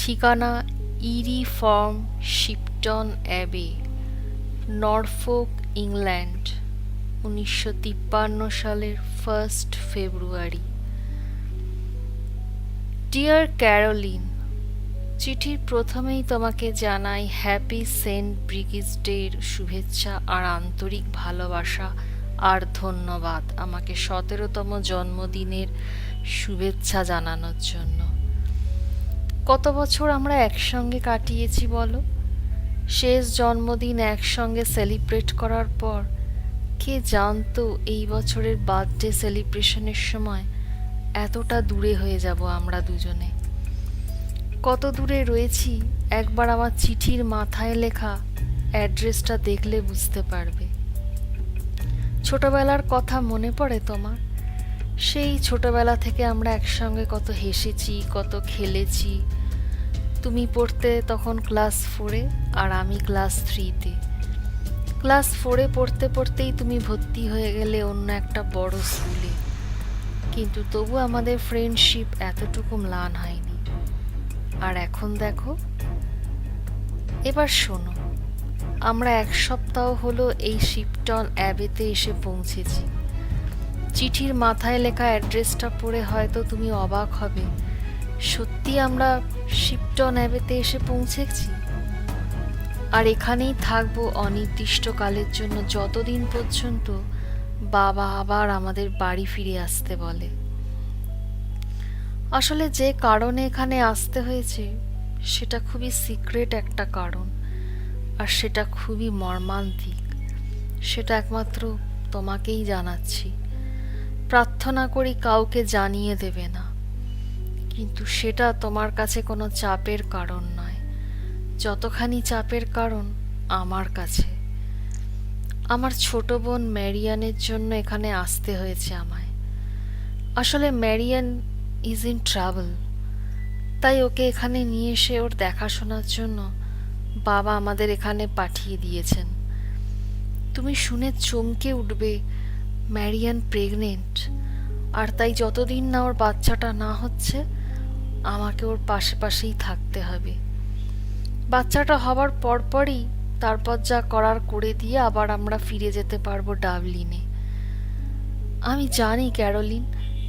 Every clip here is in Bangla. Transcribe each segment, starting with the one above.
ঠিকানা Erie farm, Shipton Abbey, Norfolk, England, 1953 সালের 1 ফেব্রুয়ারি। ডিয়ার ক্যারোলিন, চিঠির প্রথমেই তোমাকে জানাই হ্যাপি সেন্ট ব্রিগিস ডের শুভেচ্ছা আর আন্তরিক ভালোবাসা আর ধন্যবাদ আমাকে 17তম জন্মদিনের শুভেচ্ছা জানানোর জন্য। কত বছর আমরা একসঙ্গে কাটিয়েছি বলো। শেষ জন্মদিন একসঙ্গে সেলিব্রেট করার পর কে জানতো এই বছরের বার্থডে সেলিব্রেশনের সময় এতটা দূরে হয়ে যাব আমরা দুজনে। কত দূরে রয়েছি একবার আমার চিঠির মাথায় লেখা অ্যাড্রেসটা দেখলে বুঝতে পারবে। ছোটবেলার কথা মনে পড়ে তোমার? সেই ছোটবেলা থেকে আমরা একসঙ্গে কত হেসেছি, কত খেলেছি। তুমি পড়তে তখন ক্লাস 4-এ আর আমি ক্লাস 3-তে। ক্লাস 4-এ পড়তে পড়তেই তুমি ভর্তি হয়ে গেলে অন্য একটা বড় স্কুলে, কিন্তু তবু আমাদের ফ্রেন্ডশিপ এতটুকু ম্লান হয়নি। আর এখন দেখো। এবার শোনো, আমরা 1 সপ্তাহ হলো এই শিপটন অ্যাবেতে এসে পৌঁছেছি। চিঠির মাথায় লেখা অ্যাড্রেসটা পড়ে হয়তো তুমি অবাক হবে, সত্যি আমরা শিপটন অ্যাবেতে এসে পৌঁছেছি। আর এখানেই থাকবো অনির্দিষ্টকালের জন্য, যতদিন পর্যন্ত বাবা আবার আমাদের বাড়ি ফিরে আসতে বলে। আসলে যে কারণে এখানে আসতে হয়েছে সেটা খুবই সিক্রেট একটা কারণ, আর সেটা খুবই মর্মান্তিক। সেটা একমাত্র তোমাকেই জানাচ্ছি। প্রার্থনা করি কাউকে জানিয়ে দেবে না, কিন্তু সেটা তোমার কাছে কোনো চাপের কারণ নয়, যতখানি চাপের কারণ আমার কাছে। আমার ছোট বোন ম্যারিয়ানের জন্য এখানে আসতে হয়েছে আমায়। আসলে ম্যারিয়ান ইজ ইন ট্রাভেল, তাই ওকে এখানে নিয়ে এসে ওর দেখাশোনার জন্য বাবা আমাদের এখানে পাঠিয়ে দিয়েছেন। তুমি শুনে চমকে উঠবে, ম্যারিয়ান প্রেগনেন্ট, আর তাই যতদিন না ওর বাচ্চাটা না হচ্ছে আমাকে ওর পাশে পাশেই থাকতে হবে। বাচ্চাটা হবার পরপরই তারপর যা করার করে দিয়ে আবার আমরা ফিরে যেতে পারবো ডাবলিনে। আমি জানি ক্যারোলিন,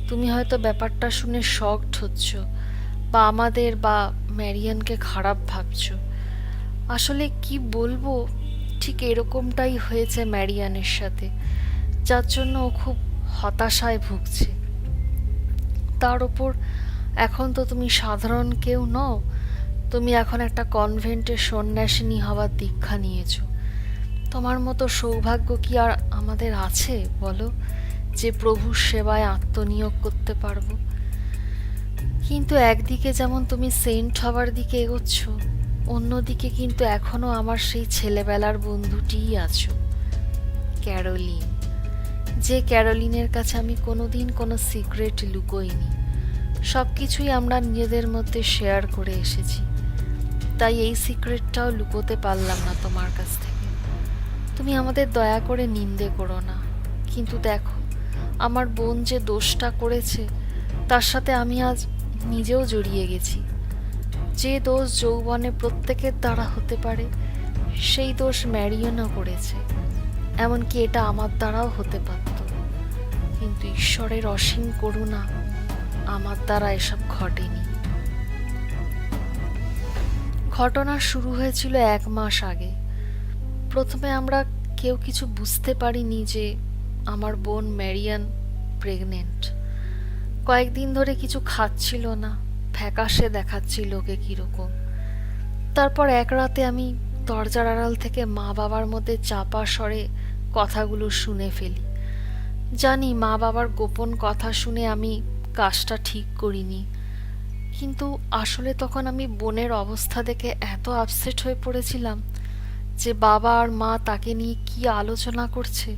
তুমি হয়তো ব্যাপারটা শুনে শকড হচ্ছ, বা আমাদের বা ম্যারিয়ানকে খারাপ ভাবছো। আসলে কি বলবো, ঠিক এরকমটাই হয়েছে ম্যারিয়ানের সাথে, যার জন্য ও খুব হতাশায় ভুগছে। তার ওপর এখন তো তুমি সাধারণ কেউ নও, তুমি এখন একটা কনভেন্টের সন্ন্যাসিনী হওয়ার দীক্ষা নিয়েছো। তোমার মতো সৌভাগ্য কি আর আমাদের আছে বলো, যে প্রভুর সেবায় আত্মনিয়োগ করতে পারবো? কিন্তু একদিকে যেমন তুমি সেন্ট হবার দিকে এগোচ্ছ, অন্যদিকে কিন্তু এখনো আমার সেই ছেলেবেলার বন্ধুটিই আছো, ক্যারোলিন। যে ক্যারোলিনের কাছে আমি কোনোদিন কোনো সিক্রেট লুকোইনি, সব কিছুই আমরা নিজেদের মধ্যে শেয়ার করে এসেছি। তাই এই সিক্রেটটাও লুকোতে পারলাম না তোমার কাছ থেকে। তুমি আমাদের দয়া করে নিন্দে করো না, কিন্তু দেখো আমার বোন যে দোষটা করেছে তার সাথে আমি আজ নিজেও জড়িয়ে গেছি। যে দোষ যৌবনে প্রত্যেকের দ্বারা হতে পারে, সেই দোষ ম্যারিয়ানও করেছে। এমনকি এটা আমার দ্বারাও হতে পারত, কিন্তু ঈশ্বরের অসীম করুণা, আমার দ্বারা এসব ঘটেনি। ঘটনা শুরু হয়েছিল 1 মাস আগে। প্রথমে আমরা কেউ কিছু বুঝতে পারিনি যে আমার বোন ম্যারিয়ান প্রেগনেন্ট। কয়েকদিন ধরে কিছু খাচ্ছিল না, ফ্যাকাশে দেখাচ্ছিল ওকে কিরকম। তারপর এক রাতে আমি দরজার আড়াল থেকে মা বাবার মধ্যে চাপা স্বরে কথাগুলো শুনে ফেলি। জানি মা বাবার গোপন কথা শুনে আমি কাজটা ঠিক করিনি, কিন্তু আসলে তখন আমি বোনের অবস্থা দেখে এত আপসেট হয়ে পড়েছিলাম যে বাবা আর মা তাকে নিয়ে কি আলোচনা করছে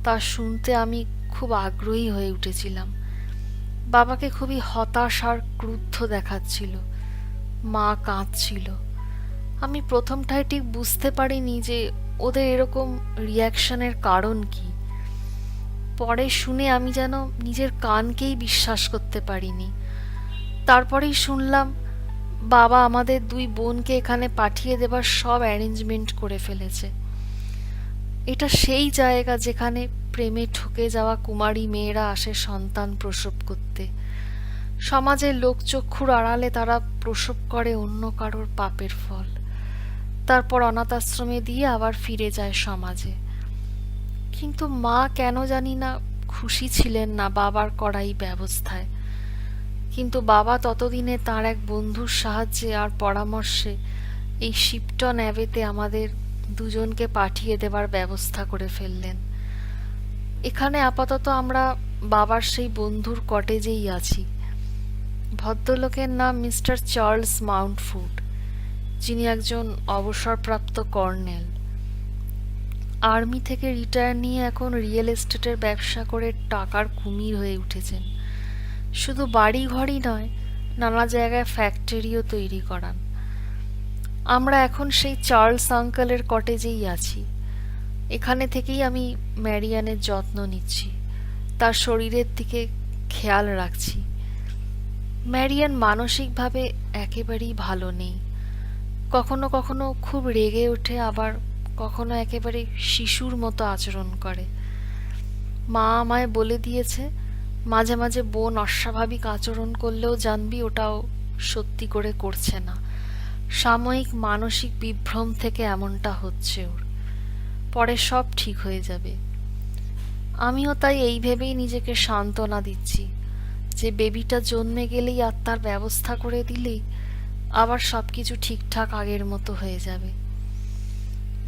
তা শুনতে আমি খুব আগ্রহী হয়ে উঠেছিলাম। বাবাকে খুবই হতাশ আর ক্রুদ্ধ দেখাচ্ছিল, মা কাঁদছিল। আমি প্রথমটায় ঠিক বুঝতে পারিনি যে ওদের এরকম রিয়াকশনের কারণ কি। পরে শুনে আমি যেন নিজের কানকেই বিশ্বাস করতে পারিনি। তারপরেই শুনলাম বাবা আমাদের দুই বোনকে এখানে পাঠিয়ে দেবার সব অ্যারেঞ্জমেন্ট করে ফেলেছে। এটা সেই জায়গা যেখানে প্রেমে ঠকে যাওয়া কুমারী মেয়েরা আসে সন্তান প্রসব করতে। সমাজের লোকচক্ষুর আড়ালে তারা প্রসব করে অন্য কারোর পাপের ফল, তারপর অনাথ আশ্রমে দিয়ে আবার ফিরে যায় সমাজে। কিন্তু মা কেন জানি না খুশি ছিলেন না বাবার করা এই ব্যবস্থায়। কিন্তু বাবা ততদিনে তার এক বন্ধুর সাহায্যে আর পরামর্শে এই শিপটন অ্যাবেতে আমাদের দুজনকে পাঠিয়ে দেবার ব্যবস্থা করে ফেললেন। এখানে আপাতত আমরা বাবার সেই বন্ধুর কটেজেই আছি। ভদ্রলোকের নাম মিস্টার চার্লস মাউন্টফুট, যিনি একজন অবসরপ্রাপ্ত কর্নেল। আর্মি থেকে রিটায়ার নিয়ে এখন রিয়েল এস্টেটের ব্যবসা করে টাকার কুমির হয়ে উঠেছেন। শুধু বাড়ি ঘরই নয়, নানা জায়গায় ফ্যাক্টরিও তৈরি করান। আমরা এখন সেই চার্লস আঙ্কেলের কটেজেই আছি। এখানে থেকেই আমি ম্যারিয়ানের যত্ন নিচ্ছি, তার শরীরের দিকে খেয়াল রাখছি। ম্যারিয়ান মানসিকভাবে একেবারেই ভালো নেই। কখনো কখনো খুব রেগে ওঠে, আবার কখনো একেবারে শিশুর মতো আচরণ করে। মা আমায় বলে দিয়েছে, মাঝে মাঝে বোন অস্বাভাবিক আচরণ করলেও জানবি ওটাও সত্যি করে করছে না, সাময়িক মানসিক বিভ্রম থেকে এমনটা হচ্ছে ওর, পরে সব ঠিক হয়ে যাবে। আমিও তাই এই ভেবেই নিজেকে সান্ত্বনা দিচ্ছি যে বেবিটা জন্মে গেলেই আর তার ব্যবস্থা করে দিলেই আবার সবকিছু ঠিকঠাক আগের মতো হয়ে যাবে।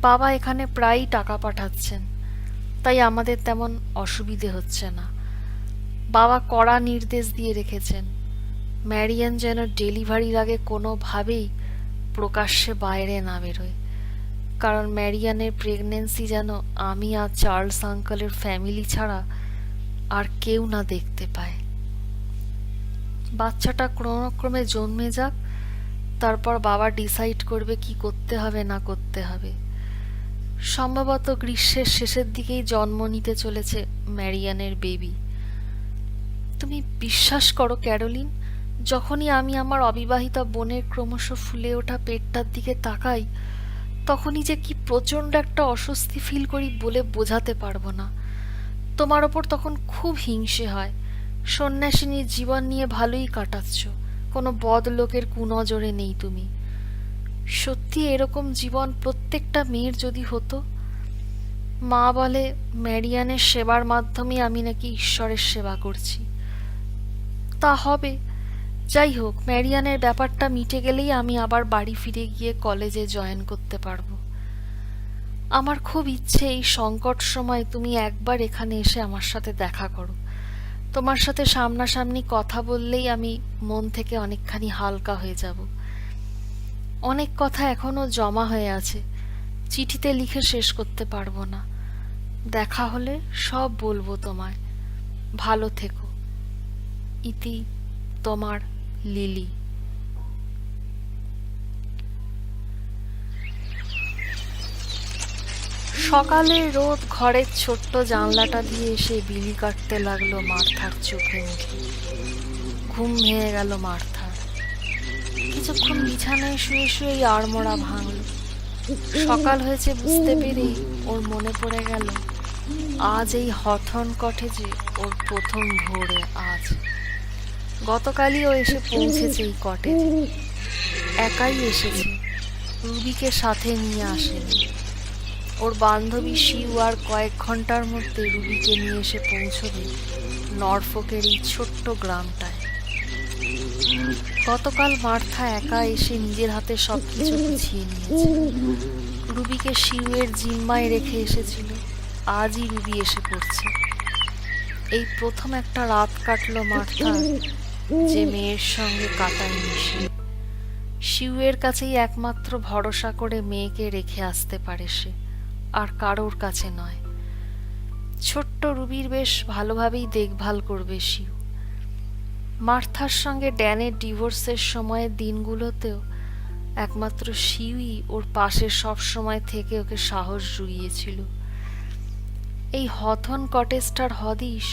বাবা এখানে প্রায়ই টাকা পাঠাচ্ছেন, তাই আমাদের তেমন অসুবিধে হচ্ছে না। বাবা কড়া নির্দেশ দিয়ে রেখেছেন, ম্যারিয়ান যেন ডেলিভারির আগে কোনোভাবেই প্রকাশ্যে বাইরে না বেরোয়, কারণ ম্যারিয়ানের প্রেগন্যান্সি যেন আমি আর চার্লস আঙ্কেলের ফ্যামিলি ছাড়া আর কেউ না দেখতে পায়। বাচ্চাটা ক্রমক্রমে জন্মে যাক, তারপর বাবা ডিসাইড করবে কি করতে হবে না করতে হবে। সম্ভবত গ্রীষ্মের শেষের দিকেই জন্ম নিতে চলেছে ম্যারিয়ানের বেবি। তুমি বিশ্বাস করো ক্যারোলিন, যখনই আমি আমার অবিবাহিতা বোনের ক্রমশ ফুলে ওঠা পেটটার দিকে তাকাই, তখনই যে কি প্রচণ্ড একটা অস্বস্তি ফিল করি বলে বোঝাতে পারবো না। তোমার ওপর তখন খুব হিংসে হয়। সন্ন্যাসিনীর জীবন নিয়ে ভালোই কাটাচ্ছ, কোনো বদ লোকের কুনজরে নেই তুমি। সত্যি এরকম জীবন প্রত্যেকটা মেয়ের যদি হতো। মা বলে ম্যারিয়ানের সেবার মাধ্যমে আমি নাকি ঈশ্বরের সেবা করছি। তা হবে, যাই হোক, ম্যারিয়ানের ব্যাপারটা মিটে গেলেই আমি আবার বাড়ি ফিরে গিয়ে কলেজে জয়েন করতে পারবো। আমার খুব ইচ্ছে এই সংকট সময় তুমি একবার এখানে এসে আমার সাথে দেখা করো। তোমার সাথে সামনাসামনি কথা বললেই আমি মন থেকে অনেকখানি হালকা হয়ে যাব। অনেক কথা এখনো জমা হয়ে আছে, চিঠিতে লিখে শেষ করতে পারবো না। দেখা হলে সব বলবো তোমায়। ভালো থেকো। ইতি, তোমার লিলি। সকালের রোদ ঘরের ছোট্ট জানলাটা দিয়ে এসে বিলি কাটতে লাগলো মার্থার চোখে মুখে। ঘুম ভেঙে গেল মার্থার। কিছুক্ষণ বিছানায় শুয়ে শুয়ে আড়মোড়া ভাঙল। সকাল হয়েছে বুঝতে পেরেই ওর মনে পড়ে গেল আজ এই হথন কটেজে ওর প্রথম ভোরে। আজ গতকালই ও এসে পৌঁছেছে এই কটেজে, একাই এসেছে, রুবিকে সাথে নিয়ে আসেনি। ওর বান্ধবী শিউ আর কয়েক ঘন্টার মধ্যে রুবিকে নিয়ে এসে পৌঁছবে নরফোকের এই ছোট্ট গ্রামটায়। গতকাল মার্থা একা এসে নিজের হাতে সবকিছু গুছিয়ে নিয়েছে। রুবিকে শিউয়ের জিম্মায় রেখে এসেছিল, আজই রুবি এসে পড়ছে। এই প্রথম একটা রাত কাটলো মার্থা যে মেয়ের সঙ্গে কাটায় মিশে। শিউয়ের কাছেই একমাত্র ভরসা করে মেয়েকে রেখে আসতে পারে সে, আর কারোর কাছে নয়। ছোট্ট রুবির বেশ ভালোভাবেই দেখভাল করবে শিউ। মার্থার সঙ্গে ড্যানের ডিভোর্সের সময়ের দিনগুলোতেও একমাত্র শিউই ওর পাশে সব সময় থেকে ওকে সাহস জুগিয়েছিল। এই হথন কটেজটার হদিশ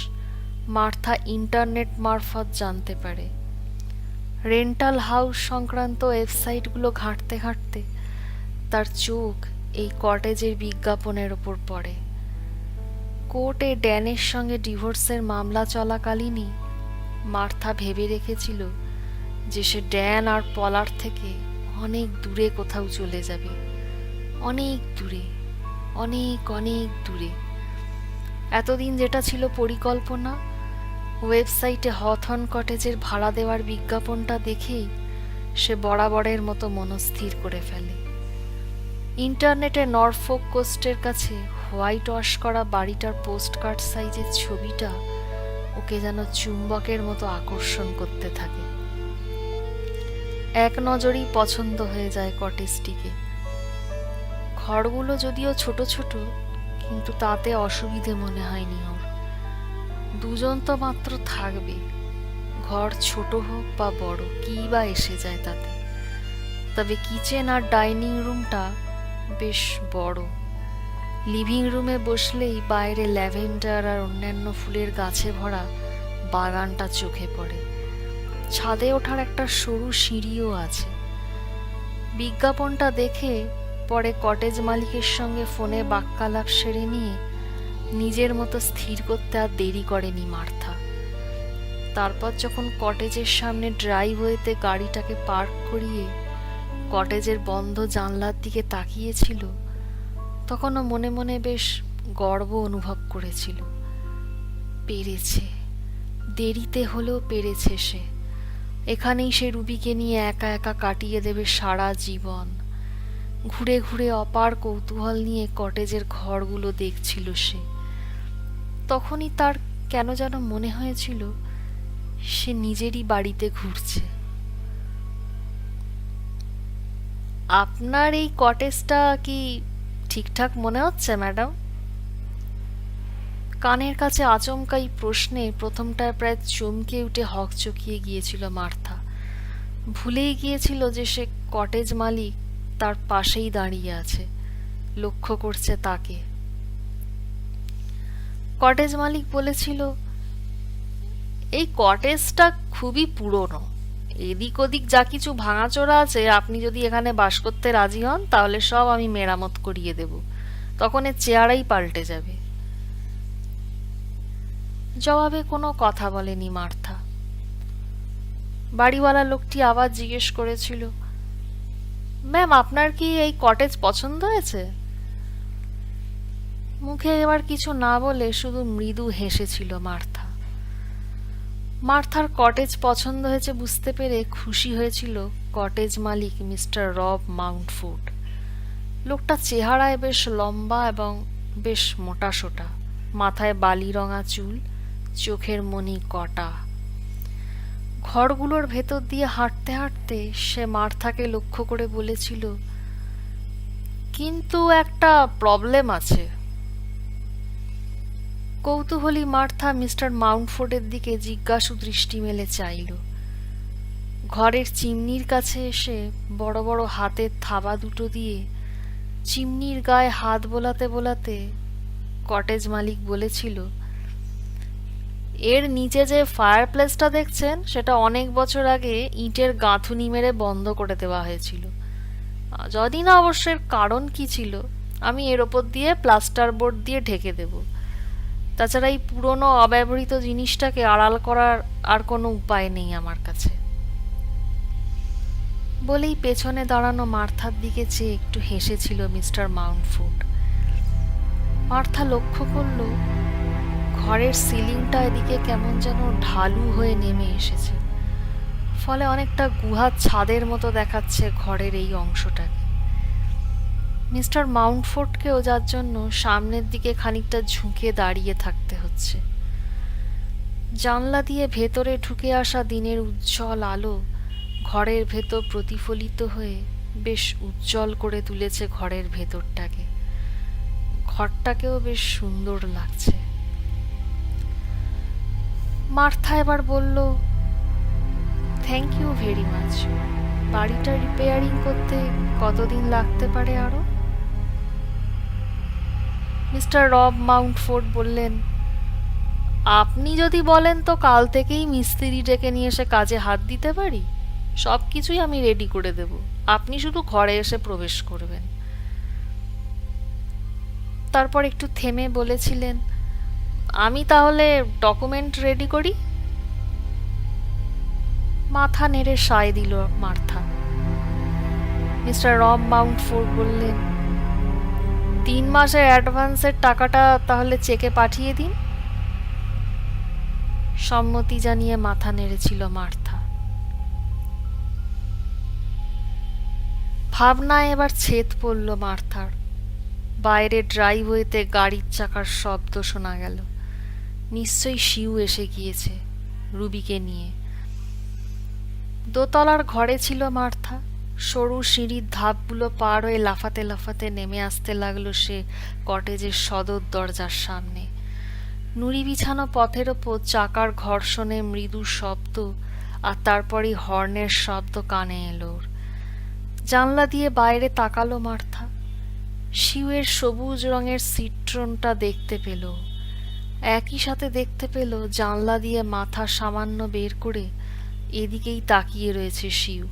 মার্থা ইন্টারনেট মারফত জানতে পারে। রেন্টাল হাউস সংক্রান্ত ওয়েবসাইটগুলো ঘাঁটতে ঘাঁটতে তার চোখ এই কটেজের বিজ্ঞাপনের ওপর পড়ে। কোর্টে ড্যানের সঙ্গে ডিভোর্সের মামলা চলাকালীনই মার্থা ভেবে রেখেছিল যে সে ড্যান আর পলার থেকে অনেক দূরে কোথাও চলে যাবে, অনেক দূরে, অনেক অনেক দূরে। এতদিন যেটা ছিল পরিকল্পনা, ওয়েবসাইটে হথর্ন কটেজের ভাড়া দেওয়ার বিজ্ঞাপনটা দেখেই সে বরাবরের মতো মনস্থির করে ফেলে। ইন্টারনেটে নরফোক কোস্টের কাছে হোয়াইট ওয়াশ করা বাড়িটার পোস্টকার্ড সাইজের ছবিটা ওকে যেন চুম্বকের মতো আকর্ষণ করতে থাকে। এক নজরেই পছন্দ হয়ে যায় কটেজটিকে। ঘরগুলো যদিও ছোট ছোট, কিন্তু তাতে অসুবিধে মনে হয়নি ওর। দুজন তো মাত্র থাকবে, ঘর ছোট হোক বা বড়, কি বা এসে যায় তাতে। তবে কিচেন আর ডাইনিং রুমটা বেশ বড়। লিভিং রুমে বসলেই বাইরে ল্যাভেন্ডার আর অন্যান্য ফুলের গাছে ভরা বাগানটা চোখে পড়ে। ছাদে ওঠার একটা সরু সিঁড়িও আছে। বিজ্ঞাপনটা দেখে পরে কটেজ মালিকের সঙ্গে ফোনে বাক্যালাপ সেরে নিয়ে নিজের মতো স্থির করতে আর দেরি করেনি মার্থা। তারপর যখন কটেজের সামনে ড্রাইভওয়েতে গাড়িটাকে পার্ক করিয়ে কটেজের বন্ধ জানলার দিকে তাকিয়েছিল, তখনও মনে মনে বেশ গর্ব অনুভব করেছিল। পেরেছে, দেরিতে হলেও পেরেছে সে। এখানেই সে রুবিকে নিয়ে একা একা কাটিয়ে দেবে সারা জীবন। ঘুরে ঘুরে অপার কৌতূহল নিয়ে কটেজের ঘরগুলো দেখছিল সে। তখনই তার কেন যেন মনে হয়েছিল সে নিজেরই বাড়িতে ঘুরছে। আপনার এই কটেজটা কি ঠিকঠাক মনে হচ্ছে ম্যাডাম? কানের কাছে আচমকাই প্রশ্নে প্রথমটায় প্রায় চমকে উঠে হকচকিয়ে গিয়েছিল মার্থা। ভুলেই গিয়েছিল যে সে কটেজ মালিক তার পাশেই দাঁড়িয়ে আছে, লক্ষ্য করছে তাকে। কটেজ মালিক বলেছিল, এই কটেজটা খুবই পুরনো, এদিক ওদিক যা কিছু ভাঙাচোরা আছে, আপনি যদি এখানে বাস করতে রাজি হন তাহলে সব আমি মেরামত করিয়ে দেব, তখন এর চেহারাই পাল্টে যাবে। জবাবে কোনো কথা বলেনি মার্থা। বাড়িওয়ালা লোকটি আবার জিজ্ঞেস করেছিল, ম্যাম আপনার কি এই কটেজ পছন্দ হয়েছে? মুখে এবার কিছু না বলে শুধু মৃদু হেসেছিল মার্থা। মার্থার কটেজ পছন্দ হয়েছে বুঝতে পেরে খুশি হয়েছিল কটেজ মালিক মিস্টার রব মাউন্টফোর্ড। লোকটা চেহারায় বেশ লম্বা এবং বেশ মোটাসোটা, মাথায় বালি রঙা চুল, চোখের মনি কটা। ঘরগুলোর ভেতর দিয়ে হাঁটতে হাঁটতে সে মার্থাকে লক্ষ্য করে বলেছিল, কিন্তু একটা প্রবলেম আছে। কৌতূহলী মার্থা মিস্টার মাউন্টফোর্ডের দিকে জিজ্ঞাসু দৃষ্টি মেলে চাইল। ঘরের চিমনির কাছে এসে বড় বড় হাতের থাবা দুটো দিয়ে চিমনির গায়ে হাত বোলাতে বোলাতে কটেজ মালিক বলেছিল, এর নিচে যে ফায়ারপ্লেসটা দেখছেন সেটা অনেক বছর আগে ইটের গাঁথুনি মেরে বন্ধ করে দেওয়া হয়েছিল। যদি না অবশ্যের কারণ কি ছিল আমি এর ওপর দিয়ে প্লাস্টার বোর্ড দিয়ে ঢেকে দেব। তাছাড়া এই পুরনো অব্যবহৃত জিনিসটাকে আড়াল করার আর কোনো উপায় নেই আমার কাছে। বলেই পেছনে দাঁড়ানো মার্থার দিকে চেয়ে একটু হেসেছিল মিস্টার মাউন্টফোর্ড। মার্থা লক্ষ্য করল ঘরের সিলিংটা এদিকে কেমন যেন ঢালু হয়ে নেমে এসেছে, ফলে অনেকটা গুহার ছাদের মতো দেখাচ্ছে ঘরের এই অংশটাকে। মিস্টার মাউন্টফোর্ডকেও যার জন্য সামনের দিকে খানিকটা ঝুঁকে দাঁড়িয়ে থাকতে হচ্ছে। জানলা দিয়ে ভেতরে ঢুকে আসা দিনের উজ্জ্বল আলো ঘরের ভেতর প্রতিফলিত হয়ে বেশ উজ্জ্বল করে তুলেছে ঘরের ভেতরটাকে। ঘরটাকেও বেশ সুন্দর লাগছে। মার্থা এবার বলল, থ্যাংক ইউ ভেরি মাচ। বাড়িটা রিপেয়ারিং করতে কতদিন লাগতে পারে আরো? মিস্টার রব মাউন্টফোর্ড বললেন, আপনি যদি বলেন তো কাল থেকেই মিস্ত্রি ডেকে নিয়ে এসে কাজে হাত দিতে পারি। সব কিছুই আমি রেডি করে দেব, আপনি শুধু ঘরে এসে প্রবেশ করবেন। তারপর একটু থেমে বলেছিলেন, আমি তাহলে ডকুমেন্ট রেডি করি। মাথা নেড়ে সায় দিল মার্থা। মিস্টার রব মাউন্টফোর্ড বললেন, 3 মাসের অ্যাডভান্সের টাকাটা তাহলে চেকে পাঠিয়ে দিন। সম্মতি জানিয়ে মাথা নেড়েছিল মার্থা। ভাবনায় এবার ছেদ পড়ল মার্থার। বাইরে ড্রাইভওয়েতে গাড়ির চাকার শব্দ শোনা গেল। নিশ্চয়ই শিউ এসে গিয়েছে রুবিকে নিয়ে। দোতলার ঘরে ছিল মার্থা। সরু সিঁড়ির ধাপগুলো পার হয়ে লাফাতে লাফাতে নেমে আসতে লাগলো সে কটেজের সদর দরজার সামনে। নুড়ি বিছানো পথের ওপর চাকার ঘর্ষণে মৃদু শব্দ, আর তারপরই হর্নের শব্দ কানে এলো ওর। জানলা দিয়ে বাইরে তাকালো মার্থা। শিউয়ের সবুজ রঙের সিট্রনটা দেখতে পেল। একই সাথে দেখতে পেল জানলা দিয়ে মাথা সামান্য বের করে এদিকেই তাকিয়ে রয়েছে শিউ।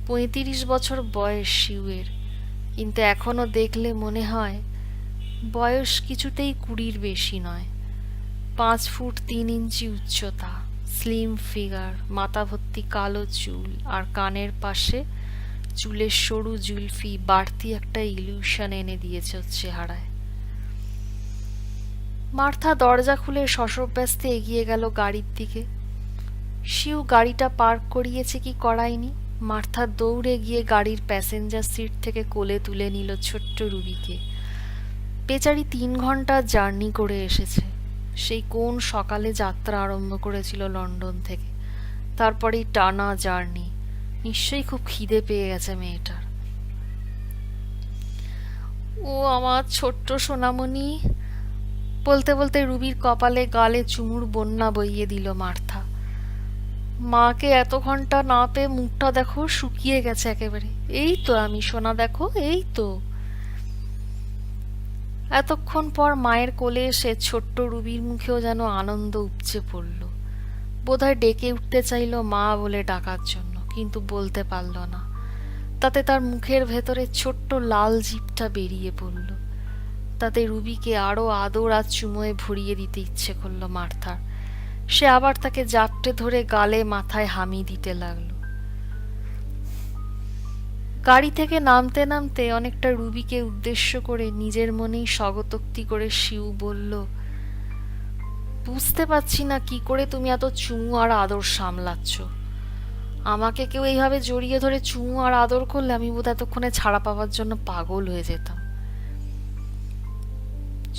35 বছর বয়স শিউয়ের, কিন্তু এখনো দেখলে মনে হয় বয়স কিছুতেই 20-র বেশি নয়। 5 ফুট 3 ইঞ্চি উচ্চতা, স্লিম ফিগার, মাথা ভর্তি কালো চুল, আর কানের পাশে চুলের সরু জুলফি বাড়তি একটা ইলিউশন এনে দিয়েছে ওর চেহারায়। মার্থা দরজা খুলে শশব্যস্তে এগিয়ে গেল গাড়ির দিকে। শিউ গাড়িটা পার্ক করিয়েছে কি করায়নি, মার্থা দৌড়ে গিয়ে গাড়ির প্যাসেঞ্জার সিট থেকে কোলে তুলে নিল ছোট্ট রুবিকে। বেচারি 3 ঘন্টা জার্নি করে এসেছে। সেই কোন সকালে যাত্রা আরম্ভ করেছিল লন্ডন থেকে, তারপরেই টানা জার্নি। নিশ্চয়ই খুব খিদে পেয়ে গেছে মেয়েটার। ও আমার ছোট্ট সোনামণি, বলতে বলতে রুবির কপালে গালে চুমুর বন্যা বইয়ে দিল মার্থা। মাকে এত ঘন্টা না পেয়ে মুখটা দেখো শুকিয়ে গেছে একেবারে। এই তো আমি সোনা, দেখো এই তো। এতক্ষণ পর মায়ের কোলে এসে ছোট্ট রুবির মুখেও যেন আনন্দ উপচে পড়ল। বোধহয় ডেকে উঠতে চাইল মা বলে ডাকার জন্য, কিন্তু বলতে পারল না। তাতে তার মুখের ভেতরে ছোট্ট লাল জিভটা বেরিয়ে পড়ল। তাতে রুবিকে আরো আদর আর চুমোয় ভরিয়ে দিতে ইচ্ছে করল মার্থার। সে আবার তাকে জাপটে ধরে গালে মাথায় হামি দিতে লাগলো। গাড়ি থেকে নামতে নামতে অনেকটা রুবিকে উদ্দেশ্য করে নিজের মনেই স্বগতোক্তি করে শিউ বলল, বুঝতে পারছি না কি করে তুমি এত চুমু আর আদর সামলাচ্ছ। আমাকে কেউ এইভাবে জড়িয়ে ধরে চুমু আর আদর করলে আমি বোধ এতক্ষণে ছাড়া পাওয়ার জন্য পাগল হয়ে যেতাম।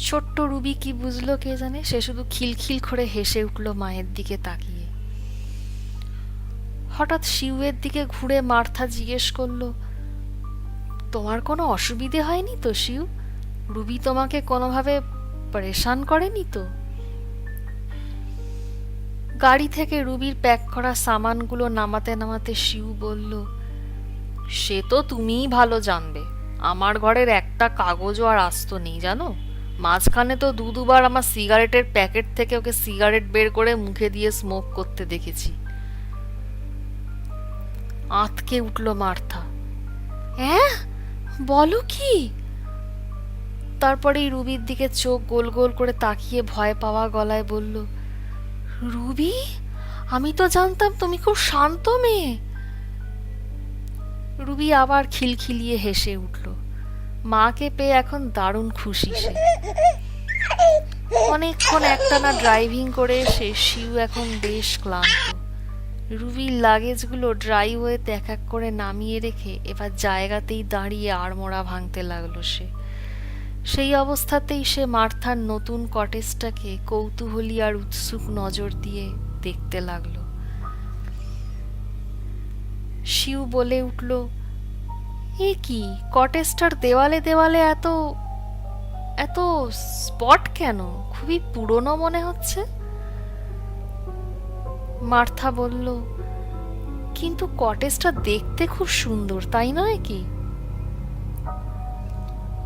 ছোট্ট রুবি কি বুঝলো কে জানে, সে শুধু খিলখিল করে হেসে উঠল মায়ের দিকে তাকিয়ে। হঠাৎ শিউয়ের দিকে ঘুরে মার্থা জিজ্ঞেস করলো, তোমার কোনো অসুবিধে হয়নি তো শিউ? রুবি তোমাকে কোনোভাবে পরেশান করেনি তো? গাড়ি থেকে রুবির প্যাক করা সামানগুলো নামাতে নামাতে শিউ বলল, সে তো তুমিই ভালো জানবে। আমার ঘরের একটা কাগজও আর আস্ত নেই জানো। মাঝখানে তো দুবার আমার সিগারেটের প্যাকেট থেকে ওকে সিগারেট বের করে মুখে দিয়ে স্মোক করতে দেখেছি। আঁতকে উঠল মার্থা। হ্যাঁ, বলো কি? তারপরেই রুবির দিকে চোখ গোল গোল করে তাকিয়ে ভয় পাওয়া গলায় বলল, রুবি, আমি তো জানতাম তুমি খুব শান্ত মেয়ে। রুবি আবার খিলখিলিয়ে হেসে উঠল। মাকে পেয়ে এখন দারুণ খুশি সে। অনেকক্ষণ একটানা ড্রাইভিং করে এসে শিউ এখন বেশ ক্লান্ত। রুবির লাগেজগুলো ড্রাইভওয়েতে এক এক করে নামিয়ে রেখে এবার জায়গাতেই দাঁড়িয়ে আড়মোড়া ভাঙতে লাগলো সে। সেই অবস্থাতেই সে মার্থার নতুন কটেজটাকে কৌতূহলী আর উৎসুক নজর দিয়ে দেখতে লাগলো। শিউ বলে উঠল, এ কি, কটেজটার দেওয়ালে দেওয়ালে এত এত স্পট কেন? খুবই পুরনো মনে হচ্ছে। মার্থা বলল, কিন্তু কটেজটা দেখতে খুব সুন্দর, তাই নয় কি?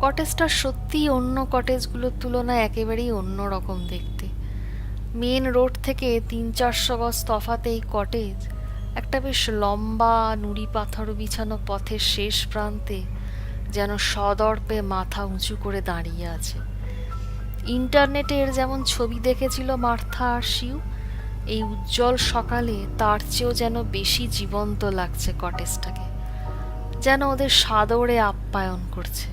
কটেজটা সত্যিই অন্য কটেজগুলোর তুলনায় একেবারেই অন্য রকম দেখতে। মেন রোড থেকে 300-400 গজ তফাতে এই কটেজ একটা বেশ লম্বা নুড়ি পাথর বিছানো পথের শেষ প্রান্তে যেন সদর্পে মাথা উঁচু করে দাঁড়িয়ে আছে। ইন্টারনেটে এর যেমন ছবি দেখেছিল মার্থা আর শিউ, এই উজ্জ্বল সকালে তার চেয়েও যেন বেশি জীবন্ত লাগছে কটেজটাকে, যেন ওদের সাদরে আপ্যায়ন করছে।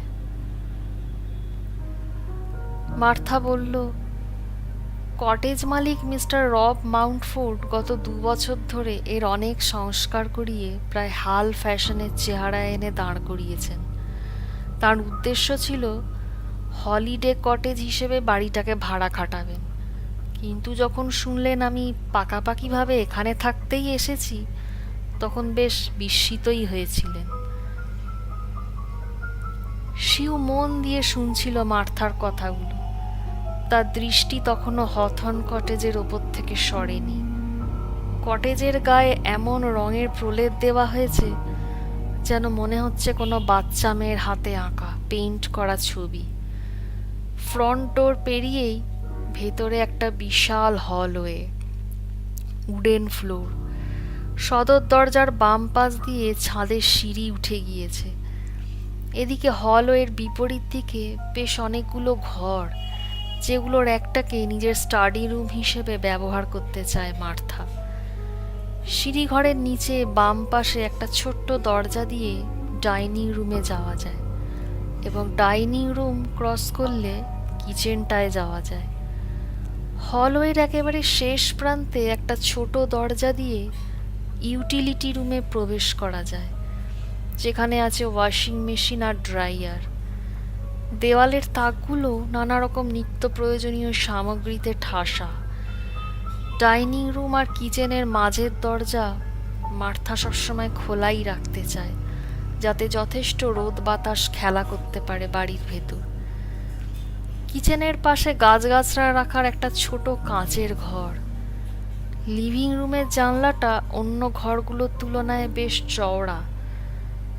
মার্থা বলল, কটেজ মালিক মিস্টার রব মাউন্টফোর্ড গত 2 বছর ধরে এর অনেক সংস্কার করিয়ে প্রায় হাল ফ্যাশনের চেহারা এনে দাঁড় করিয়েছেন। তার উদ্দেশ্য ছিল হলিডে কটেজ হিসেবে বাড়িটাকে ভাড়া খাটাবেন, কিন্তু যখন শুনলেন আমি পাকাপাকিভাবে এখানে থাকতেই এসেছি, তখন বেশ বিস্মিতই হয়েছিলেন। শিউ মন দিয়ে শুনছিল মার্থার কথাগুলো। তার দৃষ্টি তখনও হথর্ন কটেজের ওপর থেকে সরেনি। কটেজের গায়ে এমন রঙের প্রলেপ দেওয়া হয়েছে যেন মনে হচ্ছে কোনো বাচ্চা মেয়ের হাতে আঁকা পেইন্ট করা ছবি। ফ্রন্ট ডোর পেরিয়েই ভেতরে একটা বিশাল হলওয়ে, উডেন ফ্লোর। সদর দরজার বাম পাশ দিয়ে ছাদের সিঁড়ি উঠে গিয়েছে। এদিকে হলওয়ের বিপরীত দিকে বেশ অনেকগুলো ঘর, যেগুলোর একটাকে নিজের স্টাডি রুম হিসেবে ব্যবহার করতে চায় মার্থা। সিঁড়িঘরের নিচে বাম পাশে একটা ছোট্ট দরজা দিয়ে ডাইনিং রুমে যাওয়া যায়, এবং ডাইনিং রুম ক্রস করলে কিচেনটায় যাওয়া যায়। হলওয়ের একেবারে শেষ প্রান্তে একটা ছোট দরজা দিয়ে ইউটিলিটি রুমে প্রবেশ করা যায়, যেখানে আছে ওয়াশিং মেশিন আর ড্রায়ার। দেওয়ালের তাকগুলো নানা রকম নিত্য প্রয়োজনীয় সামগ্রীতে ঠাসা। ডাইনিং রুম আর কিচেনের মাঝের দরজা মার্থা সবসময় খোলাই রাখতে চায়, যাতে যথেষ্ট রোদ বাতাস খেলা করতে পারে বাড়ির ভেতর। কিচেনের পাশে গাছগাছরা রাখার একটা ছোট কাঁচের ঘর। লিভিং রুমের জানলাটা অন্য ঘরগুলোর তুলনায় বেশ চওড়া,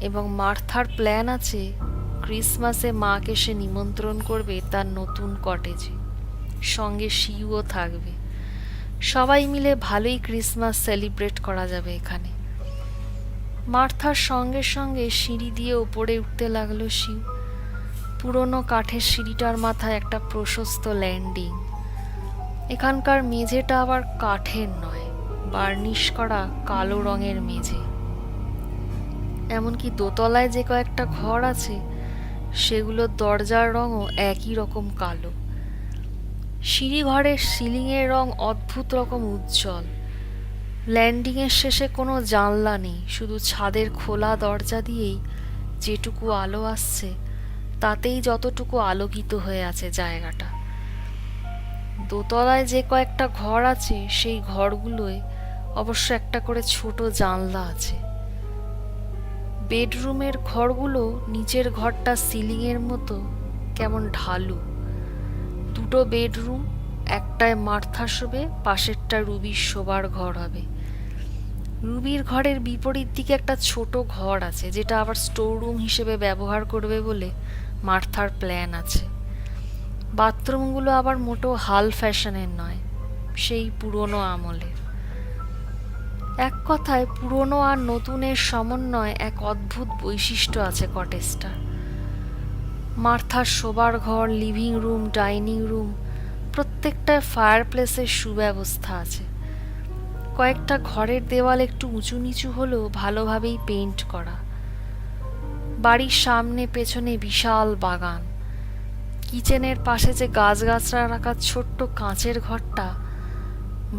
এবং মার্থার প্ল্যান আছে ক্রিসমাসে মাকে সে নিমন্ত্রণ করবে তার নতুন কটেজে। সঙ্গে শিউও থাকবে। সবাই মিলে ভালোই ক্রিসমাস সেলিব্রেট করা যাবে এখানে। মার্থার সঙ্গে সঙ্গে সিঁড়ি দিয়ে ওপরে উঠতে লাগলো শিউ। পুরনো কাঠের সিঁড়িটার মাথায় একটা প্রশস্ত ল্যান্ডিং। এখানকার মেঝেটা আবার কাঠের নয়, বার্নিশ করা কালো রঙের মেঝে। এমনকি দোতলায় যে কয়েকটা ঘর আছে, সেগুলোর দরজার রঙও একই রকম কালো। সিঁড়িঘরের সিলিংয়ের রং অদ্ভুত রকম উজ্জ্বল। ল্যান্ডিংয়ের শেষে কোনো জানলা নেই, শুধু ছাদের খোলা দরজা দিয়েই যেটুকু আলো আসছে, তাতেই যতটুকু আলোকিত হয়ে আছে জায়গাটা। দোতলায় যে কয়েকটা ঘর আছে, সেই ঘরগুলোয় অবশ্য একটা করে ছোট জানলা আছে। বেডরুমের ঘরগুলো নিচের ঘরটা সিলিংয়ের মতো কেমন ঢালু। 2টো বেডরুম, একটায় মার্থা শোবে, পাশেরটা রুবির শোবার ঘর হবে। রুবির ঘরের বিপরীত দিকে একটা ছোট ঘর আছে, যেটা আবার স্টোর রুম হিসেবে ব্যবহার করবে বলে মার্থার প্ল্যান আছে। বাথরুমগুলো আবার মোটো হাল ফ্যাশনের নয়, সেই পুরনো আমলের। এক কথায় পুরনো আর নতুনের সমন্বয় এক অদ্ভুত বৈশিষ্ট্য আছে কটেজটা। মার্থার শোবার ঘর, লিভিং রুম, ডাইনিং রুম প্রত্যেকটায় ফায়ার প্লেসের সুব্যবস্থা আছে। কয়েকটা ঘরের দেওয়াল একটু উঁচু নিচু হলেও ভালোভাবেই পেইন্ট করা। বাড়ির সামনে পেছনে বিশাল বাগান। কিচেনের পাশে যে গাছগাছরা রাখা ছোট্ট কাঁচের ঘরটা,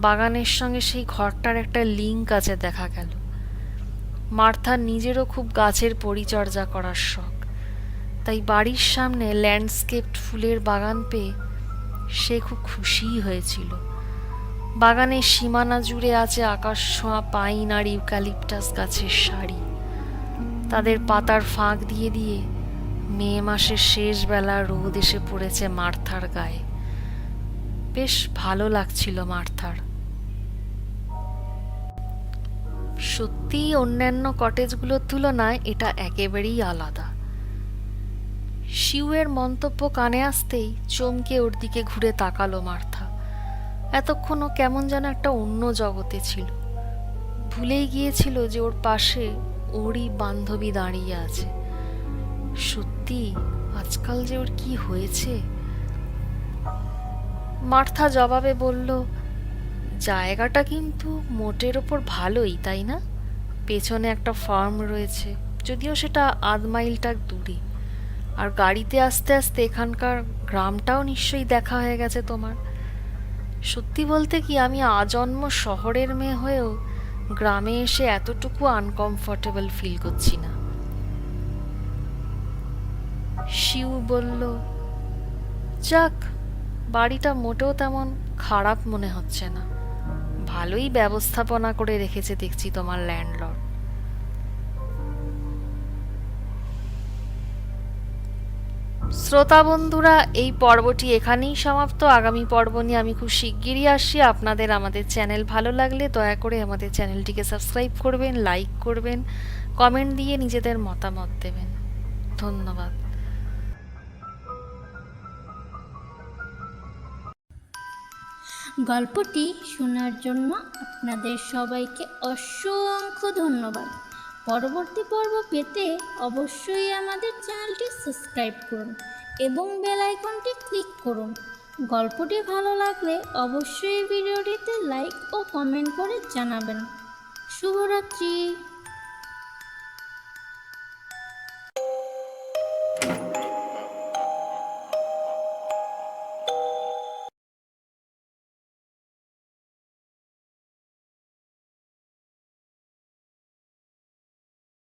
বাগানের সঙ্গে সেই ঘরটার একটা লিঙ্ক আছে দেখা গেল। মার্থার নিজেরও খুব গাছের পরিচর্যা করার শখ, তাই বাড়ির সামনে ল্যান্ডস্কেপড ফুলের বাগান পেয়ে সে খুব খুশিই হয়েছিল। বাগানের সীমানা জুড়ে আছে আকাশ ছোঁয়া পাইন আর ইউক্যালিপটাস গাছের সারি। তাদের পাতার ফাঁক দিয়ে দিয়ে মে মাসের শেষ বেলা রোদ এসে পড়েছে মার্থার গায়ে। বেশ ভালো লাগছিল মার্থার। সত্যিই অন্যান্য কটেজগুলোর তুলনায় এটা একেবারেই আলাদা। শিউয়ের মন্তব্য কানে আসতেই চমকে ওর দিকে ঘুরে তাকালো মার্থা। এতক্ষণও কেমন যেন একটা অন্য জগতে ছিল। ভুলেই গিয়েছিল যে ওর পাশে ওরই বান্ধবী দাঁড়িয়ে আছে। সত্যি আজকাল যে ওর কি হয়েছে। মার্থা জবাবে বলল, জায়গাটা কিন্তু মোটের ওপর ভালোই, তাই না? পেছনে একটা ফার্ম রয়েছে, যদিও সেটা 1/2 মাইল দূরে। আর গাড়িতে আস্তে আস্তে এখানকার গ্রামটাও নিশ্চয়ই দেখা হয়ে গেছে তোমার। সত্যি বলতে কি, আমি আজন্ম শহরের মেয়ে হয়েও গ্রামে এসে এতটুকু আনকমফোর্টেবল ফিল করছি না। শিউ বলল, যাক, বাড়িটা মোটেও তেমন খারাপ মনে হচ্ছে না। ভালোই ব্যবস্থাপনা করে রেখেছে দেখছি তোমার ল্যান্ডলর্ড। শ্রোতা বন্ধুরা, এই পর্বটি এখানেই সমাপ্ত। আগামী পর্ব নিয়ে আমি খুব শিগগিরই আসছি। আপনাদের আমাদের চ্যানেল ভালো লাগলে দয়া করে আমাদের চ্যানেলটিকে সাবস্ক্রাইব করবেন, লাইক করবেন, কমেন্ট দিয়ে নিজেদের মতামত দেবেন। ধন্যবাদ। গল্পটি শোনার জন্য আপনাদের সবাইকে অসংখ্য ধন্যবাদ। পরবর্তী পর্ব পেতে অবশ্যই আমাদের চ্যানেলটি সাবস্ক্রাইব করুন এবং বেল আইকনটি ক্লিক করুন। গল্পটি ভালো লাগলে অবশ্যই ভিডিওটিতে লাইক ও কমেন্ট করে জানাবেন। শুভরাত্রি।